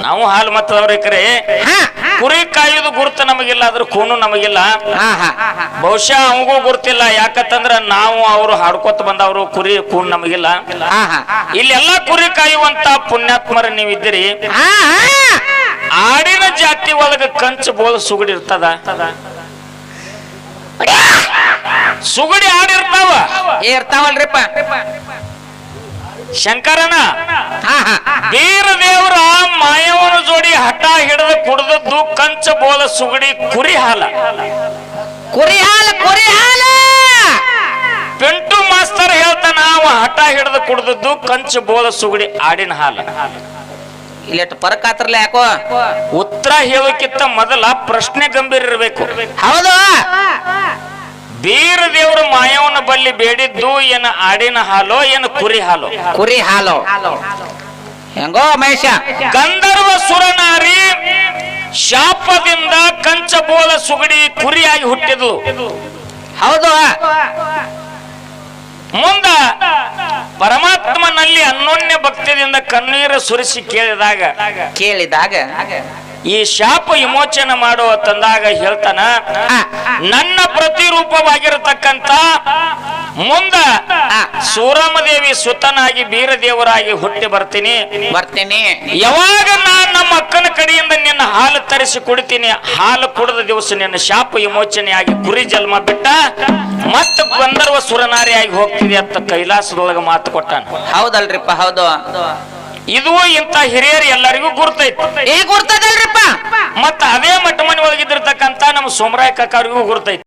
ನಾವು ಹಾಲು ಮತ್ತದವ್ರಿ ಕರೆ ಕುರಿ ಕಾಯುದು ಗುರುತ ನಮಗಿಲ್ಲ, ಅದ್ರ ಕೂನು ನಮಗಿಲ್ಲ. ಬಹುಶಃ ಅವಂಗೂ ಗುರ್ತಿಲ್ಲ, ಯಾಕಂತಂದ್ರ ನಾವು ಅವ್ರು ಹಾಡ್ಕೊತ ಬಂದವ್ರು, ಕುರಿ ಕೂನ್ ನಮಗಿಲ್ಲ. ಇಲ್ಲೆಲ್ಲಾ ಕುರಿ ಕಾಯುವಂತ ಪುಣ್ಯಾತ್ಮರ ನೀವಿದ್ದೀರಿ. ಆಡಿನ ಜಾತಿ ಒಳಗ ಕಂಚು ಬೋಲ್ ಸುಗಡಿ ಇರ್ತದ, ಸುಗಡಿ ಆಡಿರ್ತಾವ ಇರ್ತಾವಲ್ರಿಪ್ಪ. ಶಂಕರನ ಬೀರ ದೇವ್ರ ಮಾಯವನ ಜೋಡಿ ಹಠ ಹಿಡಿದು ಕುಡ್ದದ್ದು ಕಂಚ ಬೋಲ ಸುಗಡಿ ಕುರಿ ಹಾಲ. ಕುರಿ ಹಾಲು ಕುರಿ ಹಾಲು ಪಿಂಟು ಮಾಸ್ತರ್ ಹೇಳ್ತಾನ, ಅವ ಹಠ ಹಿಡಿದು ಕುಡ್ದದ್ದು ಕಂಚ ಬೋಲ ಸುಗಡಿ ಆಡಿನ ಹಾಲ. ಇಲ್ಲೆಟ್ಟು ಪರಕ್ ಆತ್ರಲ್ಲ ಯಾಕೋ. ಉತ್ತರ ಹೇಳೋಕ್ಕಿಂತ ಮೊದಲ ಪ್ರಶ್ನೆ ಗಂಭೀರ ಇರಬೇಕು. ಹೌದು, ಬೀರ ದೇವ್ರ ಮಾಯವನ ಬಲ್ಲಿ ಬೇಡಿದ್ದು ಏನ ಆಡಿನ ಹಾಲೋ ಏನ ಕುರಿ ಹಾಲು? ಕುರಿ ಹಾಲು. ಹೆಂಗೋ ಮಹೇಶ, ಗಂಧರ್ವ ಸುರನಾರಿ ಶಾಪದಿಂದ ಕಂಚಬೋಲ ಸುಗಡಿ ಕುರಿಯಾಗಿ ಹುಟ್ಟಿದ್ಲು. ಹೌದು, ಮುಂದ ಪರಮಾತ್ಮನಲ್ಲಿ ಅನ್ಯೋನ್ಯ ಭಕ್ತಿಯಿಂದ ಕಣ್ಣೀರು ಸುರಿಸಿ ಕೇಳಿದಾಗ ಈ ಶಾಪ ವಿಮೋಚನೆ ಮಾಡುವ ತಂದಾಗ ಹೇಳ್ತಾನ, ನನ್ನ ಪ್ರತಿರೂಪವಾಗಿರತಕ್ಕಂತ ಮುಂದ ಸೂರಮದೇವಿ ಸುತನಾಗಿ ಬೀರದೇವರಾಗಿ ಹುಟ್ಟಿ ಬರ್ತೀನಿ. ಯಾವಾಗ ನಾನು ನಮ್ಮ ಅಕ್ಕನ ಕಡೆಯಿಂದ ನಿನ್ನ ಹಾಲು ತರಿಸಿ ಕುಡಿತೀನಿ, ಹಾಲು ಕುಡಿದ ದಿವಸ ನಿನ್ನ ಶಾಪ ವಿಮೋಚನೆಯಾಗಿ ಕುರಿ ಜನ್ಮ ಬಿಟ್ಟ ಮತ್ತ ಗಂಧರ್ವ ಸುರನಾರಿಯಾಗಿ ಹೋಗ್ತಿದೆ ಅಂತ ಕೈಲಾಸದೊಳಗ ಮಾತು ಕೊಟ್ಟಾನ. ಹೌದಲ್ರಿಪ್ಪ, ಹೌದು. ಇದು ಇಂತ ಹಿರಿಯರು ಎಲ್ಲರಿಗೂ ಗುರ್ತೈತಿ. ಗುರ್ತದಲ್ರಿಪ್ಪ. ಮತ್ತ ಅದೇ ಮಠ ಮನೆ ಒಳಗಿದ್ದಿರ್ತಕ್ಕಂತ ನಮ್ಮ ಸೋಮರಾಯ ಕಾಕ ಅವ್ರಿಗೂ ಗುರ್ತೈತಿ.